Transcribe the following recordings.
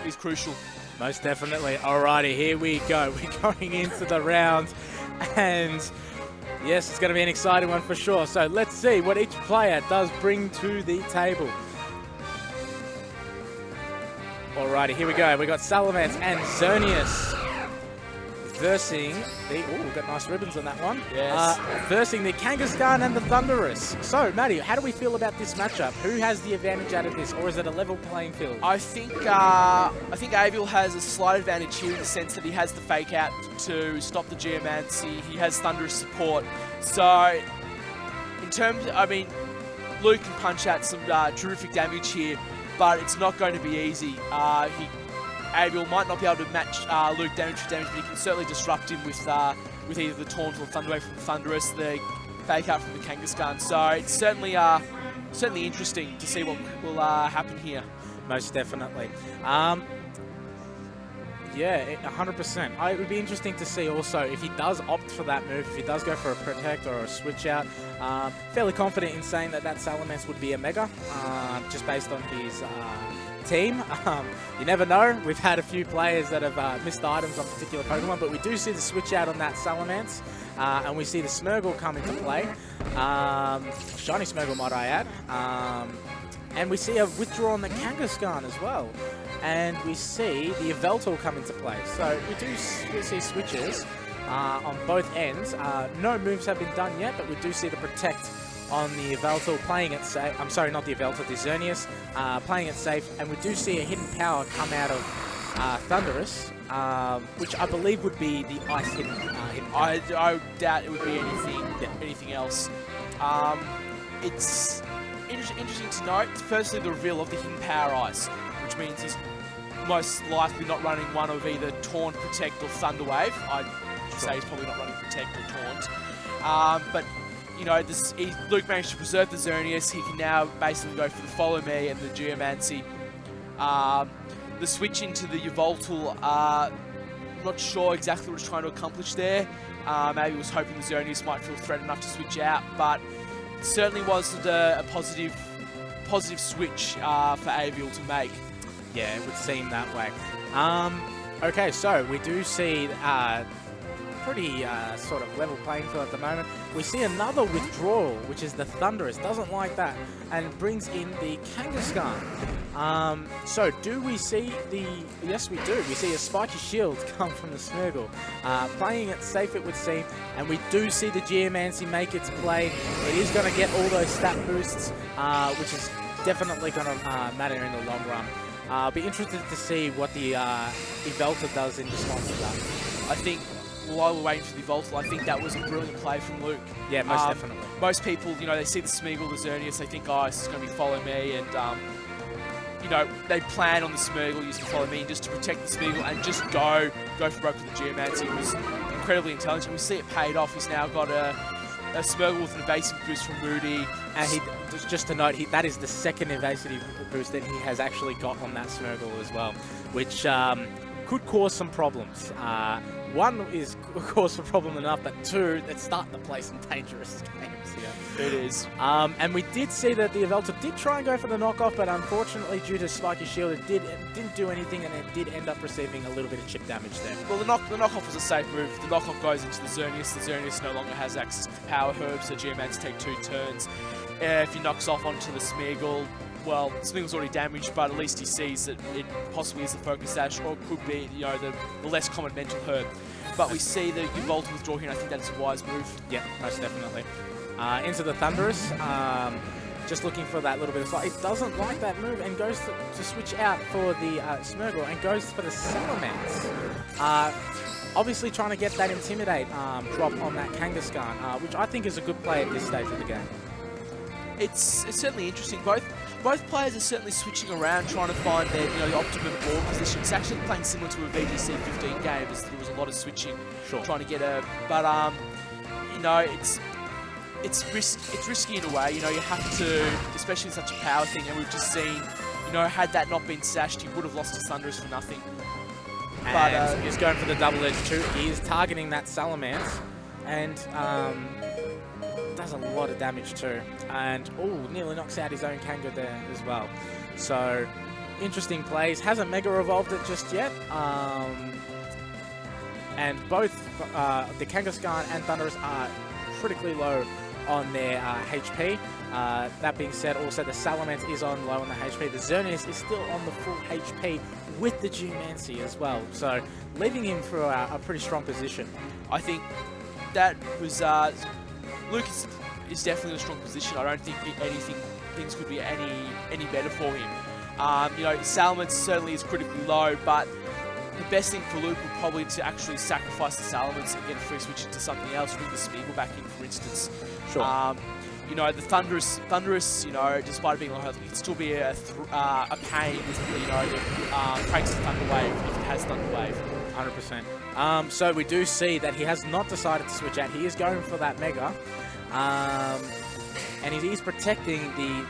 is crucial. Most definitely. Alrighty, here we go. We're going into the round, and yes, it's going to be an exciting one for sure. So let's see what each player does bring to the table. Alrighty, here we go. We got Salamence and Xerneas versing the... Oh, we've got nice ribbons on that one. Yes. Versing the Kangaskhan and the Thunderous. So, Matty, how do we feel about this matchup? Who has the advantage out of this, or is it a level playing field? I think Aviel has a slight advantage here in the sense that he has the fake out to stop the Geomancy. He has Thunderous support. So, in terms, I mean, Luke can punch out some terrific damage here, but it's not going to be easy. Aviel might not be able to match Luke damage for damage, but he can certainly disrupt him with either the Taunt or the Thunderwave from the Thunderous, the fake out from the Kangaskhan. So it's certainly interesting to see what will happen here. Most definitely. Yeah, 100%. It would be interesting to see also if he does opt for that move, if he does go for a Protect or a Switch out. Fairly confident in saying that Salamence would be a Mega, just based on his team. You never know. We've had a few players that have missed items on particular Pokemon, but we do see the Switch out on that Salamence, and we see the Smeargle come into play. Shiny Smeargle, might I add. And we see a withdraw on the Kangaskhan as well. And we see the Yveltal come into play. So we do see switches on both ends. No moves have been done yet, but we do see the Protect on the Yveltal playing it safe. I'm sorry, not the Yveltal, the Xerneas playing it safe. And we do see a hidden power come out of Thunderous, which I believe would be the Ice hidden power. I doubt it would be anything else. It's interesting to note, firstly, the reveal of the hidden power Ice, which means he's most likely not running one of either Taunt, Protect, or Thunderwave. I'd say he's probably not running Protect or Taunt. But, you know, Luke managed to preserve the Xerneas. He can now basically go for the Follow Me and the Geomancy. The switch into the Yveltal, not sure exactly what he's trying to accomplish there. Maybe he was hoping the Xerneas might feel threatened enough to switch out, but it certainly wasn't a positive switch for Aviel to make. Yeah, it would seem that way. Okay, so we do see pretty sort of level playing field at the moment. We see another withdrawal, which is the Thunderous. Doesn't like that, and brings in the Kangaskhan. So do we see the... Yes, we do. We see a Spiky Shield come from the Smeargle. Playing it safe, it would seem. And we do see the Geomancy make its play. It is going to get all those stat boosts, which is definitely going to matter in the long run. I'll be interested to see what the Yveltal does in response to that. I think while we're waiting for the Yveltal, I think that was a brilliant play from Luke. Yeah, most definitely. Most people, you know, they see the Smeargle, the Xerneas, they think, oh, this is going to be Follow Me, and, you know, they plan on the Smeargle using Follow Me just to protect the Smeargle and just go for broke with the Geomancy. It was incredibly intelligent. We see it paid off. He's now got a Smeargle with an evasive boost from Moody. And just to note, that is the second evasive boost that he has actually got on that Smeargle as well, which could cause some problems. One is cause some problem enough, but two, it's starting to play some dangerous games here. It is. And we did see that the Yveltal did try and go for the knockoff, but unfortunately, due to Spiky Shield, it didn't do anything, and it did end up receiving a little bit of chip damage there. Well, the knockoff was a safe move. The knockoff goes into the Xerneas. The Xerneas no longer has access to the Power Herb, so Geomancy take 2 turns. If he knocks off onto the Smeargle, well, Smeargle's already damaged, but at least he sees that it possibly is the Focus Sash, or it could be, you know, the less common Mental Herb. But we see the Yveltal withdraw here, and I think that's a wise move. Yeah, most definitely. Into the Thunderous, just looking for that little bit of fight. It doesn't like that move and goes to switch out for the Smeargle and goes for the Salamence. Obviously trying to get that Intimidate drop on that Kangaskhan, which I think is a good play at this stage of the game. It's certainly interesting. Both players are certainly switching around, trying to find their, you know, the optimum ball position. It's actually playing similar to a VGC 15 game, as there was a lot of switching, trying to get a. But you know, it's risky in a way. You know, you have to, especially in such a power thing. And we've just seen, you know, had that not been sashed, he would have lost his Thunderous for nothing. And he's going for the double edge too. He is targeting that Salamence, and does a lot of damage too. And nearly knocks out his own Kanga there as well. So interesting plays. Hasn't Mega evolved it just yet. And both the Kangaskhan and Thunderous are critically low on their HP. That being said, also the Salamence is on low on the HP. The Xerneas is still on the full HP with the Geomancy as well. So leaving him for a pretty strong position. I think that was Luke is definitely in a strong position. I don't think things could be any better for him. You know, Salamence certainly is critically low, but the best thing for Luke would probably to actually sacrifice the Salamence and get a free switch into something else, bring the Spiegel back in, for instance. Sure. You know, the Thunderous, you know, despite being low health, it can still be a pain with, you know, cranks the Thunder Wave if it has Thunder Wave. 100%. So we do see that he has not decided to switch out. He is going for that Mega. And he is protecting the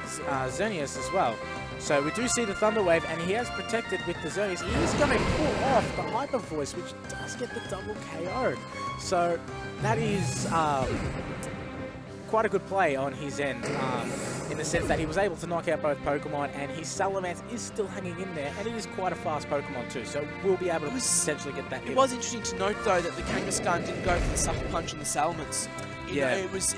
Xerneas as well. So we do see the Thunder Wave, and he has protected with the Xerneas. He is going to pull off the Hyper Voice, which does get the double KO. So that is quite a good play on his end, in the sense that he was able to knock out both Pokemon, and his Salamence is still hanging in there, and he is quite a fast Pokemon too, so we'll be able to potentially get that hit. It was interesting to note though that the Kangaskhan didn't go for the Sucker Punch on the Salamence. You know, it was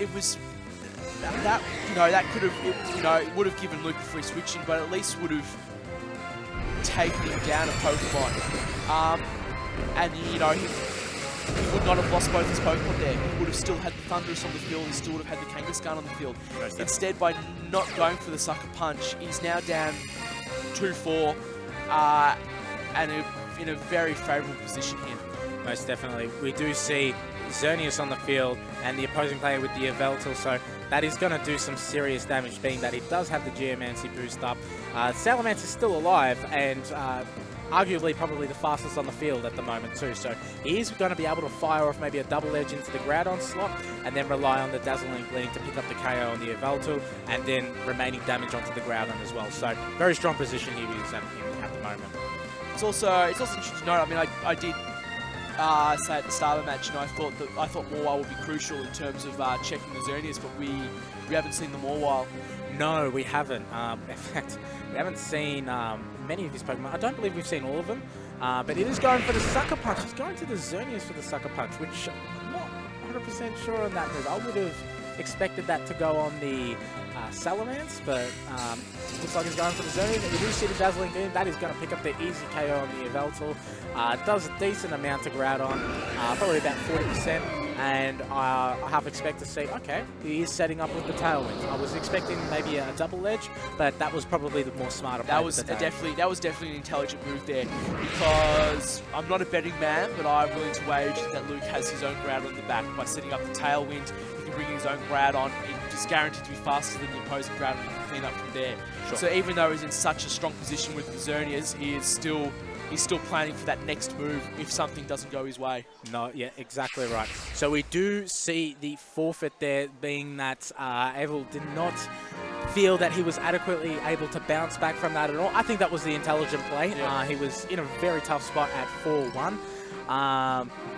that, you know, that could have, you know, it would have given Luke a free switching, but at least would have taken him down a Pokemon. And you know, he would not have lost both his Pokemon there. He would have still had the Thunderous on the field. He still would have had the Kangaskhan on the field. Instead, by not going for the Sucker Punch, he's now down 2-4, and in a very favourable position here. Most definitely. We do see Xerneas on the field and the opposing player with the Yveltal, so that is going to do some serious damage, being that he does have the Geomancy boost up. Salamence is still alive, and arguably probably the fastest on the field at the moment too, so he is going to be able to fire off maybe a double edge into the Groudon slot and then rely on the Dazzling Gleam to pick up the KO on the Yveltal and then remaining damage onto the Groudon as well. So very strong position he is at the moment. It's also interesting to note, I mean, I did say at the start of the match, you know, I thought Mawile would be crucial in terms of checking the Xerneas, but we haven't seen the Mawile. No, we haven't. In fact, we haven't seen many of his Pokemon. I don't believe we've seen all of them, but it is going for the Sucker Punch. He's going to the Xerneas for the Sucker Punch, which I'm not 100% sure on that move. I would have expected that to go on the Salamence, but looks like he's going for the Xerneas. We do see the Dazzling Gleam. That is going to pick up the easy KO on the Yveltal. Does a decent amount to Groudon, probably about 40%. And I half expect to see, okay, he is setting up with the Tailwind. I was expecting maybe a double edge, but that was probably the more smarter play. That was definitely an intelligent move there, because I'm not a betting man, but I'm willing to wager that Luke has his own Groudon in the back. By setting up the Tailwind, he can bring his own Groudon. It's guaranteed to be faster than the opposing Groudon. He can clean up from there. Sure. So even though he's in such a strong position with the Xerneas, he's still planning for that next move if something doesn't go his way. No, yeah, exactly right. So we do see the forfeit there, being that Aviel did not feel that he was adequately able to bounce back from that at all. I think that was the intelligent play. Yeah. He was in a very tough spot at 4-1.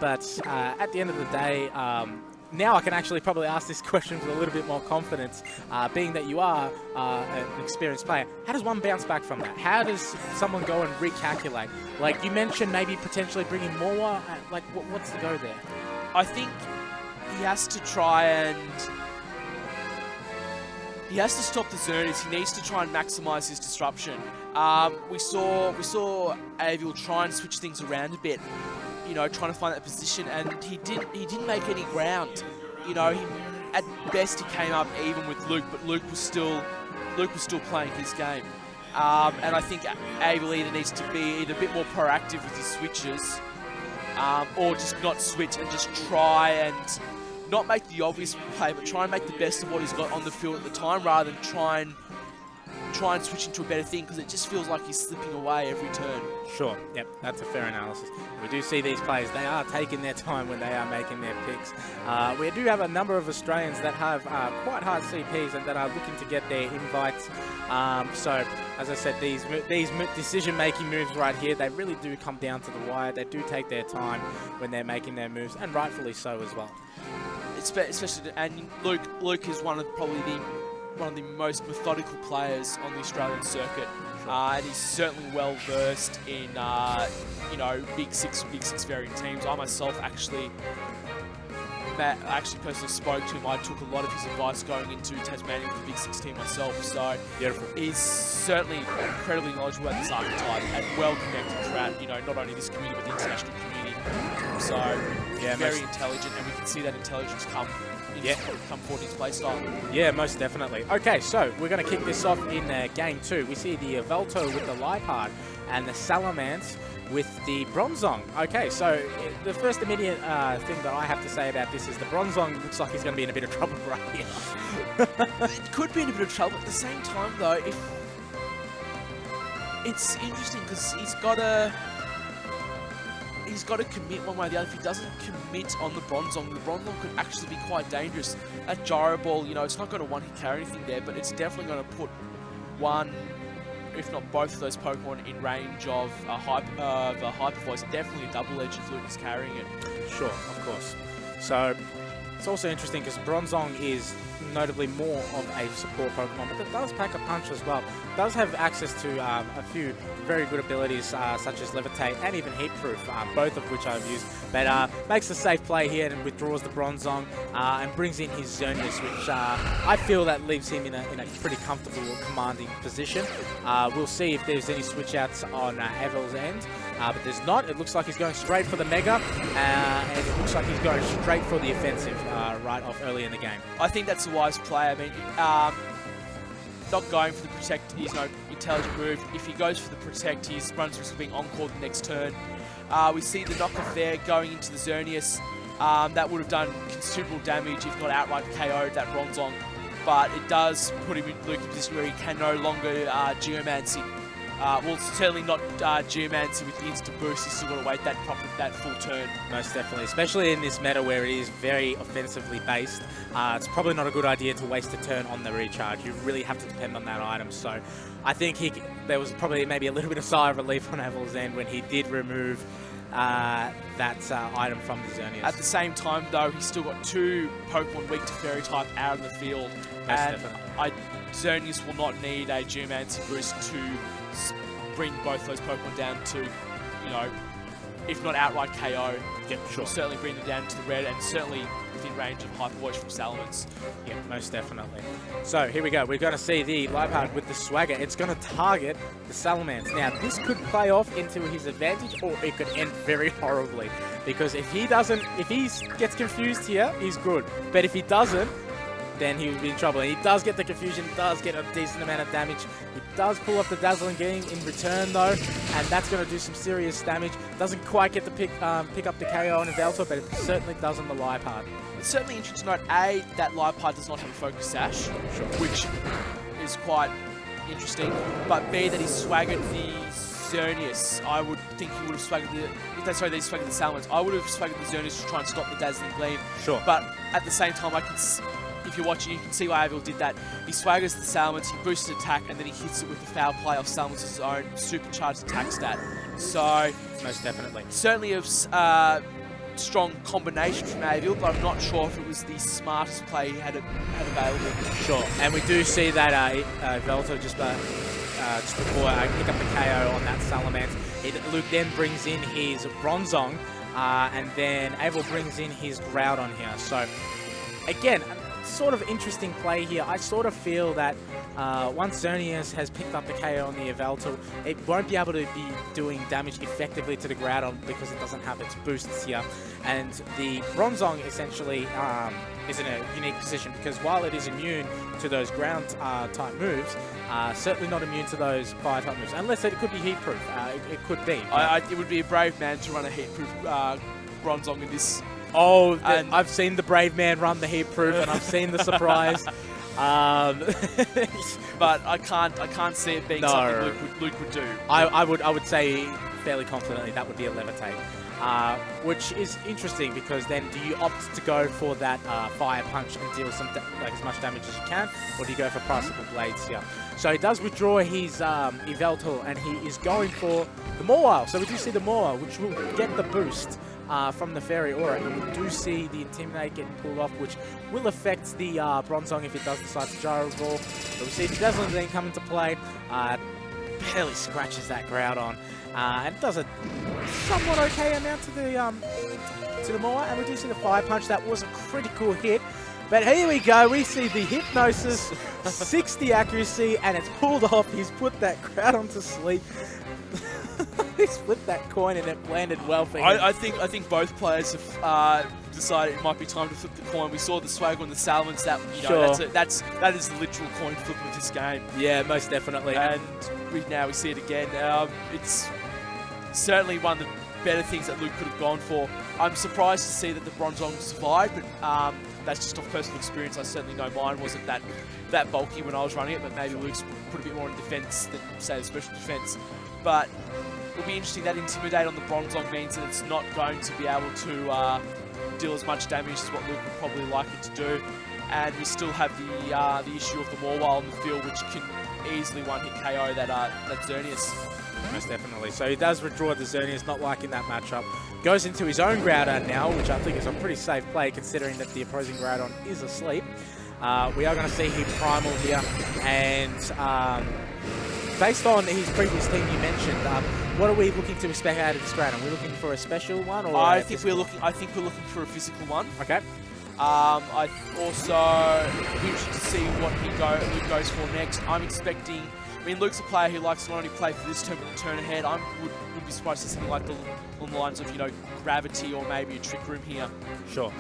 But at the end of the day, now I can actually probably ask this question with a little bit more confidence, being that you are an experienced player. How does one bounce back from that? How does someone go and recalculate? Like you mentioned, maybe potentially bringing more. Like what's the go there? I think he has to try and he has to stop the Xerneas. He needs to try and maximize his disruption. We saw Aviel try and switch things around a bit. You know, trying to find that position, and he didn't make any ground. You know, at best he came up even with Luke, but Luke was still playing his game. And I think Aviel either needs to be a bit more proactive with his switches, or just not switch and just try and not make the obvious play, but try and make the best of what he's got on the field at the time, rather than try and switch into a better thing, because it just feels like he's slipping away every turn. Sure, yep, that's a fair analysis. We do see these players, they are taking their time when they are making their picks. We do have a number of Australians that have quite hard CPs and that are looking to get their invites. So, as I said, these decision-making moves right here, they really do come down to the wire. They do take their time when they're making their moves, and rightfully so as well. Especially, and Luke is probably one of the most methodical players on the Australian circuit. And he's certainly well versed in, you know, big six variant teams. I myself actually personally spoke to him. I took a lot of his advice going into Tasmania with the Big Six team myself. So Beautiful. he's certainly incredibly knowledgeable about this archetype and well connected throughout, you know, not only this community but the international community. So Yeah, very intelligent, and we can see that intelligence come forward in his play style. Yeah, most definitely. Okay, so we're going to kick this off in game 2. We see the Avelto with the Lipard and the Salamence with the Bronzong. Okay, so the first immediate thing that I have to say about this is the Bronzong looks like he's going to be in a bit of trouble right here. It could be in a bit of trouble. At the same time, though, if it's interesting because he's got to commit one way or the other. If he doesn't commit on the Bronzong could actually be quite dangerous. That Gyro Ball, you know, it's not going to one-hit carry anything there, but it's definitely going to put one, if not both of those Pokemon in range of a Hyper Voice. Definitely a double-edged if Luke is carrying it. Sure, of course. So it's also interesting because Bronzong is notably more of a support Pokemon, but it does pack a punch as well. It does have access to a few very good abilities such as Levitate and even Heat Proof, both of which I've used. But makes a safe play here and withdraws the Bronzong and brings in his Xerneas, which I feel that leaves him in a pretty comfortable, commanding position. We'll see if there's any switch outs on Aviel's end, but there's not. It looks like he's going straight for the Mega, and it looks like he's going straight for the offensive right off early in the game. I think that's a wise play. I mean, not going for the Protect is no intelligent move. If he goes for the Protect, he runs risk of being on-called the next turn. We see the knockoff there going into the Xerneas. That would have done considerable damage if not outright KO'd that Bronzong. But it does put him in Luke in a position where he can no longer Geomancy. Well, certainly not Geomancy with the instant boost. He's still got to wait that full turn. Most definitely, especially in this meta where it is very offensively based. It's probably not a good idea to waste a turn on the recharge. You really have to depend on that item. So I think there was probably maybe a little bit of sigh of relief on Aviel's end when he did remove that item from the Xerneas. At the same time, though, he's still got 2 Pokemon weak to Fairy type out in the field. Most and Xerneas will not need a Geomancy boost to bring both those Pokemon down to, you know, if not outright KO. Yep, sure. Will certainly bring them down to the red and certainly within range of Hyper Voice from Salamence. Yeah, most definitely. So here we go. We're going to see the Lipard with the Swagger. It's going to target the Salamence. Now, this could play off into his advantage, or it could end very horribly. Because if he gets confused here, he's good. But if he doesn't, then he would be in trouble. And he does get the confusion, does get a decent amount of damage. He does pull off the Dazzling Gleam in return though, and that's going to do some serious damage. Doesn't quite get to pick up the KO on Avelto, but it certainly does on the Lipard. It's certainly interesting to note, A, that Lipard does not have a Focus Sash, which is quite interesting, but B, that he swaggered the Xerneas. I would think he would have swaggered the Salamence. I would have swaggered the Xerneas to try and stop the Dazzling Gleam. Sure. But at the same time, if you're watching, you can see why Aviel did that. He swaggers the Salamence, he boosts attack, and then he hits it with the foul play of Salamance's own supercharged attack stat. So, most definitely. Certainly a strong combination from Aviel, but I'm not sure if it was the smartest play he had available. Sure, and we do see that Avelto just before I pick up the KO on that Salamence, Luke then brings in his Bronzong, and then Aviel brings in his Groudon here. So, again, sort of interesting play here. I sort of feel that once Xerneas has picked up the KO on the Avelto, it won't be able to be doing damage effectively to the Groudon because it doesn't have its boosts here. And the Bronzong essentially is in a unique position because while it is immune to those ground type moves, certainly not immune to those fire type moves, unless it could be heat proof. It could be. It would be a brave man to run a heat proof Bronzong in this. Oh, and I've seen the brave man run the heat proof, and I've seen the surprise. But I can't see it being something Luke would do. I would say fairly confidently that would be a Levitate, which is interesting because then do you opt to go for that fire punch and deal some as much damage as you can, or do you go for Priceable Blades here? So he does withdraw his Avelto, and he is going for the Mawile. So we do see the Mawile, which will get the boost from the Fairy Aura, and we do see the Intimidate getting pulled off, which will affect the Bronzong if it does decide to Gyro Ball. But we see the Dazzling Gleam come into play. barely scratches that Groudon, and does a somewhat okay amount to the Mawile, and we do see the Fire Punch. That was a critical hit. But here we go, we see the Hypnosis, 60 accuracy, and it's pulled off. He's put that Groudon to sleep. He's flipped that coin and it landed well for him. I think both players have decided it might be time to flip the coin. We saw the swag on the Salamence. That that is the literal coin flip of this game. Yeah, most definitely. And now we see it again. It's certainly one of the better things that Luke could have gone for. I'm surprised to see that the Bronzong survived, but that's just off personal experience. I certainly know mine wasn't that bulky when I was running it, but maybe Luke's put a bit more in defense than, say, the special defense. But it'll be interesting. That Intimidate on the Bronzong means that it's not going to be able to deal as much damage as what Luke would probably like it to do. And we still have the issue of the Mawile on the field, which can easily one-hit KO that Xerneas. Most definitely. So he does withdraw the Xerneas, not liking that matchup. Goes into his own Groudon now, which I think is a pretty safe play considering that the opposing Groudon is asleep. We are going to see him Primal here, and based on his previous team you mentioned, what are we looking to expect out of this Groudon? Are we looking for a special one, or I think we're looking for a physical one. Okay. I also be interested to see what Luke goes for next. I'm expecting. I mean, Luke's a player who likes to not only play for this turn but the turn ahead. I would be surprised to see something like on the lines of, Gravity or maybe a Trick Room here. Sure.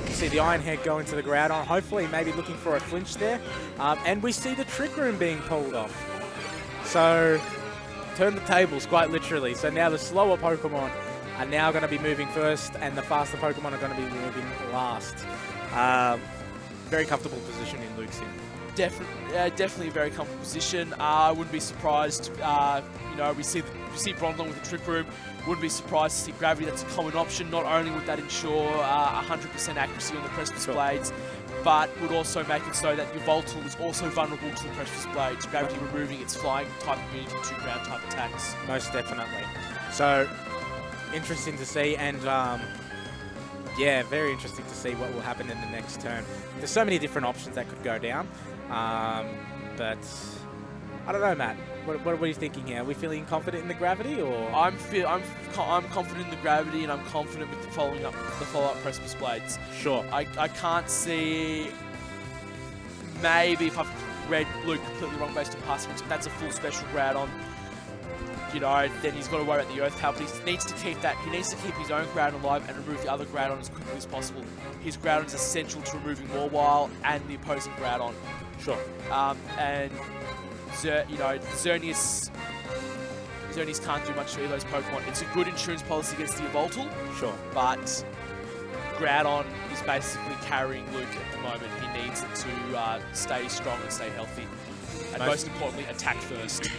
See the Iron Head go into the Groudon, hopefully maybe looking for a flinch there. And we see the Trick Room being pulled off. So, turn the tables, quite literally. So now the slower Pokemon are now going to be moving first, and the faster Pokemon are going to be moving last. Very comfortable position in Luke's in. Definitely a very comfortable position. I wouldn't be surprised. We see Bronzong with the Trick Room. Wouldn't be surprised to see Gravity. That's a common option. Not only would that ensure 100% accuracy on the Precipice Blades, but would also make it so that your Voltal is also vulnerable to the Precipice Blades. Gravity removing its flying type immunity to ground type attacks. Most definitely. So interesting to see, and yeah, very interesting to see what will happen in the next turn. There's so many different options that could go down. But I don't know, Matt. What are you thinking here? Are we feeling confident in the Gravity, or I'm confident in the Gravity, and I'm confident with the follow-up Precipice Blades. Sure. I can't see. Maybe if I've read Luke completely wrong based on past ones, if that's a full special Groudon, then he's got to worry about the Earth Power. But he needs to keep that. He needs to keep his own Groudon alive and remove the other Groudon as quickly as possible. His Groudon is essential to removing Mawile and the opposing Groudon. Sure. And Xerneas can't do much to either of those Pokemon. It's a good insurance policy against the Yveltal. Sure. But Groudon is basically carrying Luke at the moment. He needs it to stay strong and stay healthy. And most importantly, attack first.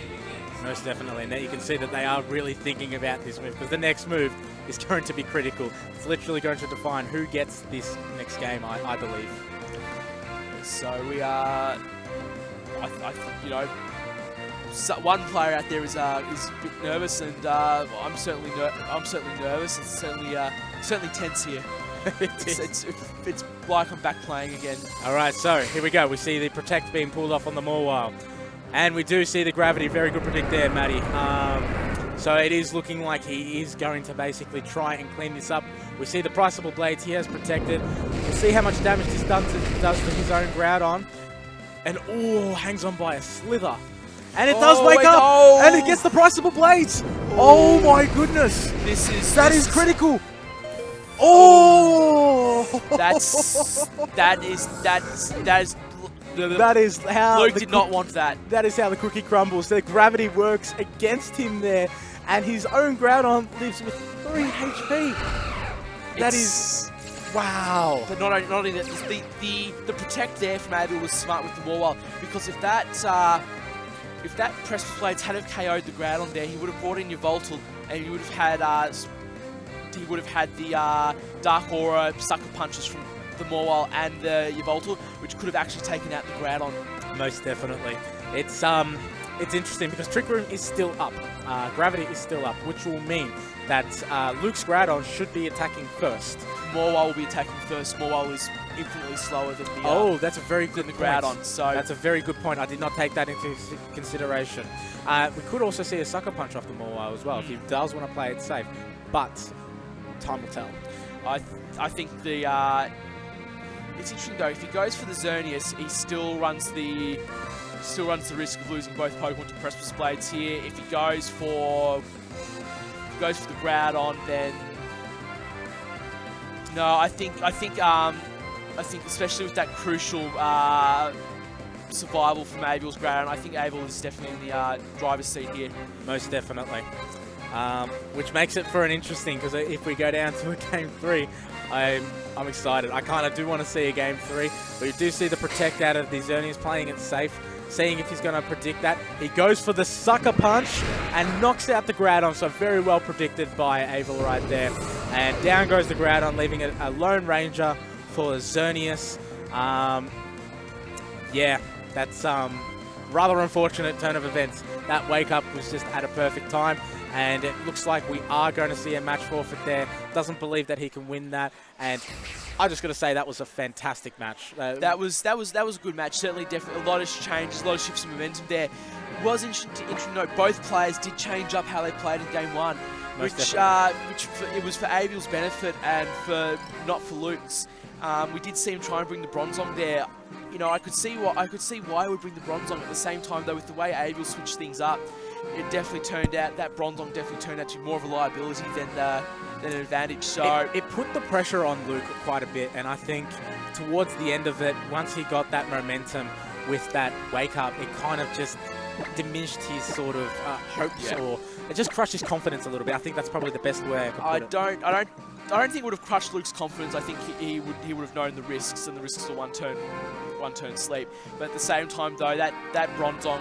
Most definitely. Now you can see that they are really thinking about this move, because the next move is going to be critical. It's literally going to define who gets this next game, I believe. So we are, one player out there is a bit nervous, and I'm certainly nervous. It's certainly tense here. It's like I'm back playing again. All right, so here we go. We see the Protect being pulled off on the Mawile. And we do see the Gravity. Very good predict there, Matty. So it is looking like he is going to basically try and clean this up. We see the Priceable Blades. He has protected. We'll see how much damage this does to his own Groudon. And hangs on by a slither. And it does wake up. And it gets the Priceable Blades. Oh my goodness. That is critical. That is how Luke did not want that. That is how the cookie crumbles. The Gravity works against him there, and his own Groudon lives with 3 HP. That is wow. But not only that, the Protect there from Aviel was smart with the Mawile, because if that Precipice Blades had have KO'd the Groudon there, he would have brought in your Voltal, and he would have had the Dark Aura Sucker Punches from the Mawile and the Yveltal, which could have actually taken out the Groudon. Most definitely. It's interesting because Trick Room is still up. gravity is still up, which will mean that Luke's Groudon should be attacking first. Morwell will be attacking first. Morwell is infinitely slower than the that's a very good point. Groudon. So that's a very good point. I did not take that into consideration. We could also see a Sucker Punch off the Morwell as well if he does want to play it safe, but time will tell. I think the it's interesting though. If he goes for the Xerneas, he still runs the risk of losing both Pokemon to Precipice Blades here. If he goes for the Groudon, then no. I think especially with that crucial survival from Aviel's Groudon, I think Aviel is definitely in the driver's seat here. Most definitely. Which makes it for an interesting, because if we go down to a Game 3, I'm excited. I kind of do want to see a Game 3. We do see the Protect out of the Xerneas playing it safe, seeing if he's going to predict that. He goes for the Sucker Punch and knocks out the Groudon, so very well predicted by Aviel right there. And down goes the Groudon, leaving it a Lone Ranger for Xerneas. Yeah, that's rather unfortunate turn of events. That wake up was just at a perfect time, and it looks like we are going to see a match forfeit there. Doesn't believe that he can win that, and I just got to say that was a fantastic match. That was a good match. Certainly, definitely a lot of changes, a lot of shifts in momentum there. It was interesting to note both players did change up how they played in Game 1, which it was for Aviel's benefit and not for Luke's. We did see him try and bring the Bronzong there. You know, I could see why he would bring the Bronzong. At the same time, though, with the way Aviel switched things up, it definitely turned out that Bronzong definitely turned out to be more of a liability than an advantage. So it put the pressure on Luke quite a bit, and I think towards the end of it, once he got that momentum with that wake up, it kind of just diminished his sort of hopes, or it just crushed his confidence a little bit. I think that's probably the best way I could put it. I don't think it would have crushed Luke's confidence. I think he would have known the risks, and the risks are one turn sleep. But at the same time, though, that Bronzong,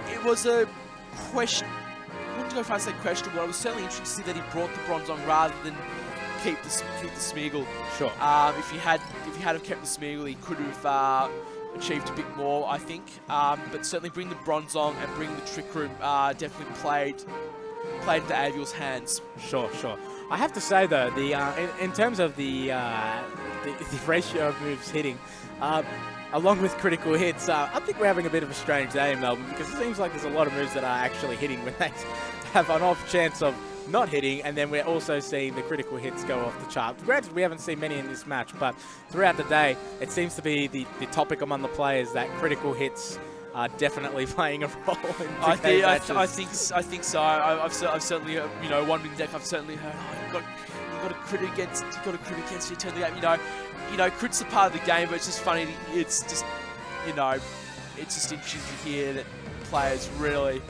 it was a question. I wouldn't go if I said questionable. I was certainly interested to see that he brought the Bronzong rather than keep the Smeagol. Sure. If he had kept the Smeagol, he could have achieved a bit more, I think. But certainly bring the Bronzong and bring the Trick Room definitely played into Aviel's hands. Sure. I have to say though, in terms of the ratio of moves hitting, along with critical hits, I think we're having a bit of a strange day in Melbourne, because it seems like there's a lot of moves that are actually hitting when they have an off chance of not hitting, and then we're also seeing the critical hits go off the chart. Granted, we haven't seen many in this match, but throughout the day, it seems to be the topic among the players that critical hits are definitely playing a role in I think so. I've certainly, you know, one big deck. I've certainly heard, oh, you got a crit against you, turn the game. You know, crits are part of the game, but it's just funny. It's just, you know, it's just interesting to hear that players really.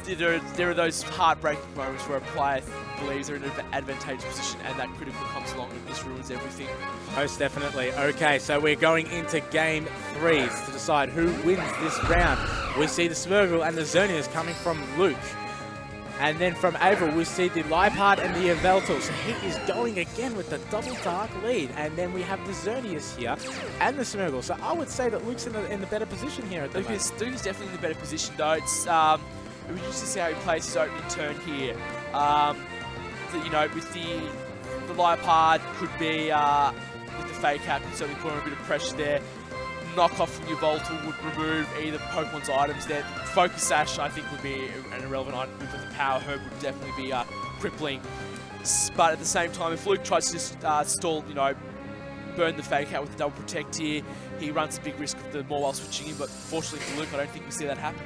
There are those heartbreaking moments where a player believes they're in an advantageous position and that critical comes along and just ruins everything. Most definitely. Okay, so we're going into Game 3 to decide who wins this round. We see the Smeagol and the Xerneas coming from Luke. And then from Aviel, we see the Liepard and the Yveltal. So he is going again with the double dark lead. And then we have the Xerneas here and the Smeagol. So I would say that Luke's in the better position here at the moment. Luke is definitely in the better position, though. It's it was just to see how he plays his opening turn here. You know, with the Liepard could be with the fake out, could certainly put on a bit of pressure there. Knockoff from Yveltal would remove either Pokemon's items there. Focus Sash, I think, would be an irrelevant item, but the Power Herb would definitely be crippling. But at the same time, if Luke tries to just stall, you know, burn the fake out with the double protect here, he runs a big risk of the Morwell switching in, but fortunately for Luke, I don't think we see that happen.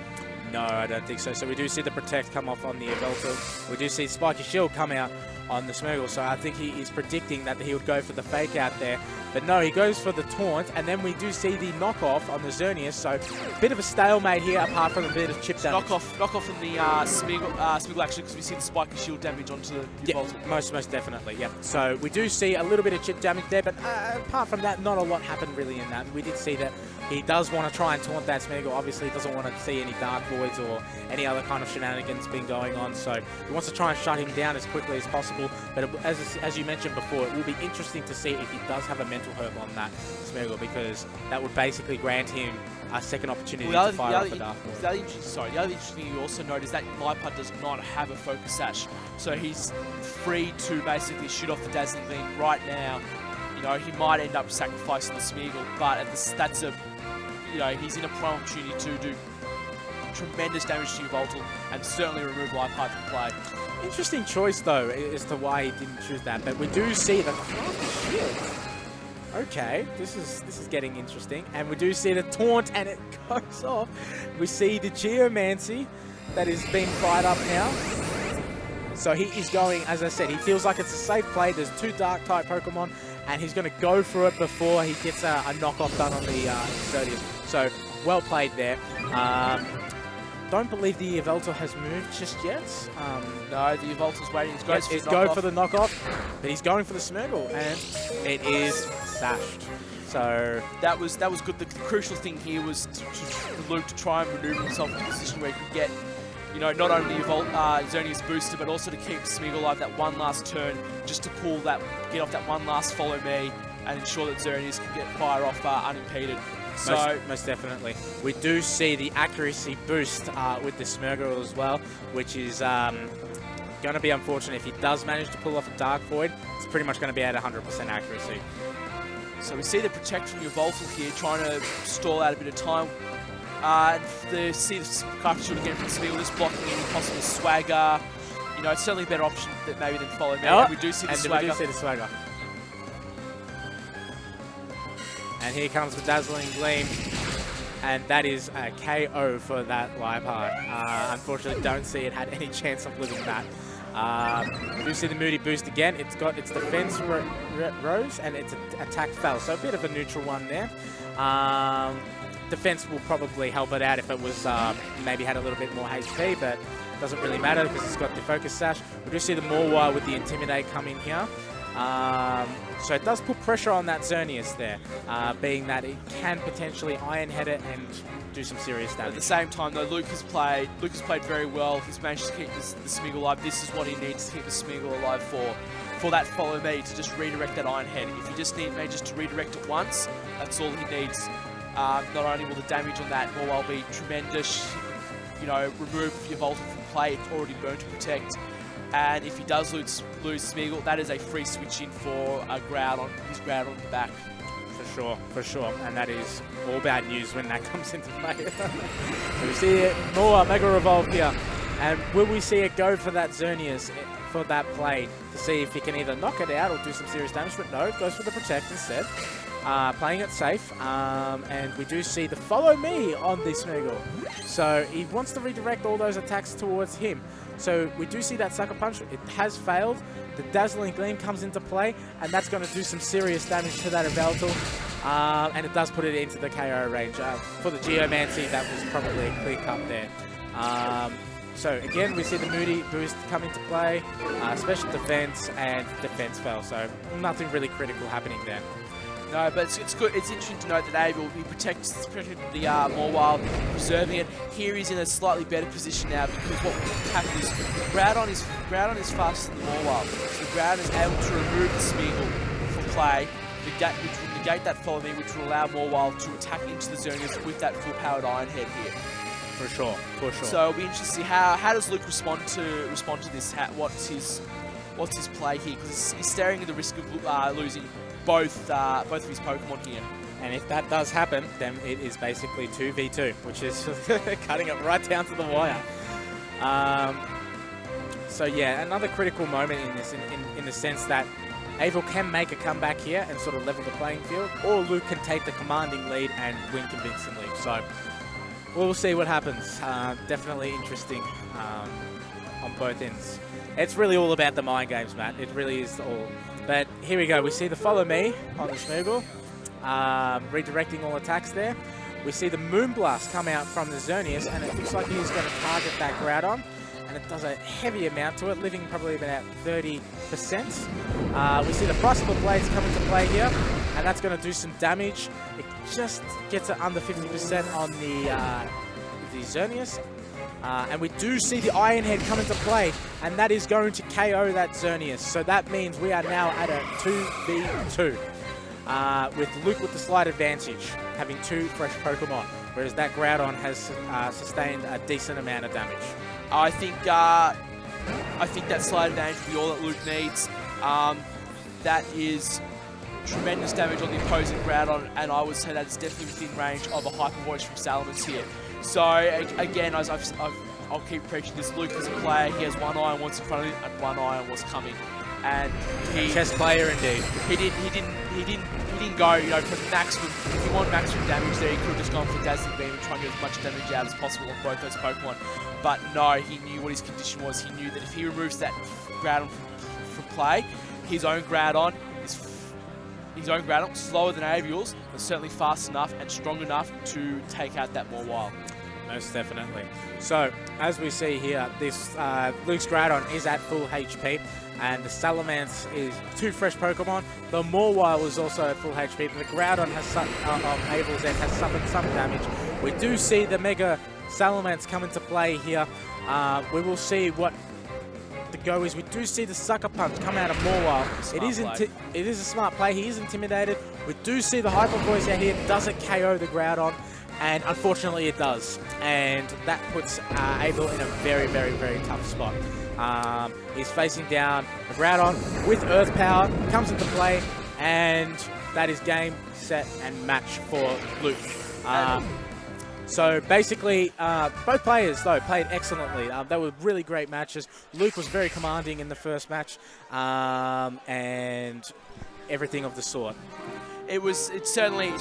No, I don't think so. So we do see the Protect come off on the Yveltal. We do see Spiky Shield come out on the Smeagol. So I think he is predicting that he would go for the fake out there. But no, he goes for the Taunt. And then we do see the knockoff on the Xerneas. So a bit of a stalemate here, apart from a bit of chip damage. Knockoff from the Smeagol actually, because we see the Spiky Shield damage onto the Yveltal. Yeah, most definitely, yeah. So we do see a little bit of chip damage there, but apart from that, not a lot happened really in that. We did see that he does want to try and taunt that Smeagol. Obviously, he doesn't want to see any Dark Voids or any other kind of shenanigans being going on. So he wants to try and shut him down as quickly as possible. But as you mentioned before, it will be interesting to see if he does have a Mental Herb on that Smeagol, because that would basically grant him a second opportunity Well, to fire off a Dark Lord. the other interesting thing you also note is that Lipard does not have a focus sash, so he's free to basically shoot off the Dazzling Gleam right now. You know, he might end up sacrificing the Smeagol, but he's in a prime opportunity to do tremendous damage to Yveltal and certainly remove Lipard from play. Interesting choice, though, as to why he didn't choose that. But we do see the Crafty Shield. Okay, this is getting interesting. And we do see the Taunt, and it goes off. We see the Geomancy that is being fired up now. So he is going, as I said, he feels like it's a safe play. There's 2 Dark-type Pokemon, and he's going to go for it before he gets a knockoff done on the Xerneas. So, well played there. Don't believe the Yveltal has moved just yet. No, the Yveltal's waiting. He's going for the knockoff, but he's going for the Smeagol, and it is sashed. So that was good. The crucial thing here was for Luke to try and maneuver himself in a position where he could get, you know, not only Xerneas booster, but also to keep Smeagol alive that one last turn, just to get off that one last follow me, and ensure that Xerneas can get fire off unimpeded. So most definitely. We do see the accuracy boost with the Smeagol as well, which is going to be unfortunate. If he does manage to pull off a Dark Void, it's pretty much going to be at 100% accuracy. So we see the Protect from Yveltal here, trying to stall out a bit of time. And see the Crafty Shield again from Smeagol, just blocking any possible Swagger. You know, it's certainly a better option maybe than Follow Me. And we do see the Swagger. And here comes the Dazzling Gleam, and that is a KO for that Lipard. Unfortunately, don't see it had any chance of living that. We do see the Moody boost again. It's got its defense rose and its attack fell, so a bit of a neutral one there. Defense will probably help it out if it was maybe had a little bit more HP, but it doesn't really matter because it's got the Focus Sash. We do see the Mawile with the Intimidate come in here. So it does put pressure on that Xerneas there, being that it can potentially Iron Head it and do some serious damage. At the same time, though, Luke has played very well. He's managed to keep the Smeagol alive. This is what he needs to keep the Smeagol alive for that Follow Me, to just redirect that Iron Head. If you just need just to redirect it once, that's all he needs. Not only will the damage on that Mawile be tremendous, you know, remove Yveltal from play, it's already burned to Protect. And if he does lose Smeagol, that is a free switch in for a his Groudon on the back. For sure. And that is all bad news when that comes into play. So we see it, more Mega Evolve here. And will we see it go for that Xerneas for that play to see if he can either knock it out or do some serious damage? But no, it goes for the Protect instead. Playing it safe. And we do see the Follow Me on the Smeagol. So he wants to redirect all those attacks towards him. So we do see that Sucker Punch. It has failed. The Dazzling Gleam comes into play, and that's going to do some serious damage to that Yveltal. And it does put it into the KO range. For the Geomancy, that was probably a clear cut there. So again, we see the Moody boost come into play, special defense, and defense fell. So nothing really critical happening there. No, but it's good. It's interesting to note that Aviel, he protects the Mawile, preserving it. Here he's in a slightly better position now because what happens is Groudon is faster than the Mawile. So Groudon is able to remove the Smeagol from play, which will negate that Follow Me, which will allow Mawile to attack into the Xerneas with that full-powered Iron Head here. For sure. So it'll be interesting to see how does Luke respond to this. What's his play here? Because he's staring at the risk of losing both of his Pokemon here. And if that does happen, then it is basically 2v2, which is cutting it right down to the wire. So yeah, another critical moment in this, in the sense that Aviel can make a comeback here and sort of level the playing field, or Luke can take the commanding lead and win convincingly. So we'll see what happens. Definitely interesting on both ends. It's really all about the mind games, Matt. It really is all. But here we go. We see the Follow Me on the Smeagol, redirecting all attacks there. We see the Moonblast come out from the Xerneas, and it looks like he's going to target that Groudon. And it does a heavy amount to it, living probably about 30%. We see the Frostable Blades come into play here, and that's going to do some damage. It just gets it under 50% on the Xerneas. And we do see the Iron Head come into play, and that is going to KO that Xerneas. So that means we are now at a 2v2 with Luke with the slight advantage, having 2 fresh Pokemon. whereas that Groudon has sustained a decent amount of damage. I think that slight advantage will be all that Luke needs. That is tremendous damage on the opposing Groudon, and I would say that it's definitely within range of a Hyper Voice from Salamence here. So again, I'll keep preaching this. Luke is a player. He has one eye on what's in front of him and one eye on what's coming. And he chess player indeed. He didn't go, you know, for maximum. If you want maximum damage there, he could have just gone for Dazzling Beam and try and get as much damage out as possible on both those Pokemon. But no, he knew what his condition was. He knew that if he removes that Groudon from play, his own Groudon, slower than Aviel's, but certainly fast enough and strong enough to take out that Mawile. Most definitely. So, as we see here, this Luke's Groudon is at full HP, and the Salamence is 2 fresh Pokemon. The Mawile is also at full HP, but the Groudon has Aviel's End has suffered some damage. We do see the Mega Salamence come into play here. We will see what the go is. We do see the Sucker Punch come out of Mawile. It is a smart play. He is intimidated. We do see the Hyper Voice out here. Does it KO the Groudon? And unfortunately it does, and that puts Aviel in a very, very, very tough spot. He's facing down the Groudon with Earth Power, comes into play, and that is game, set, and match for Luke. So basically, both players, though, played excellently. They were really great matches. Luke was very commanding in the first match, and everything of the sort. It certainly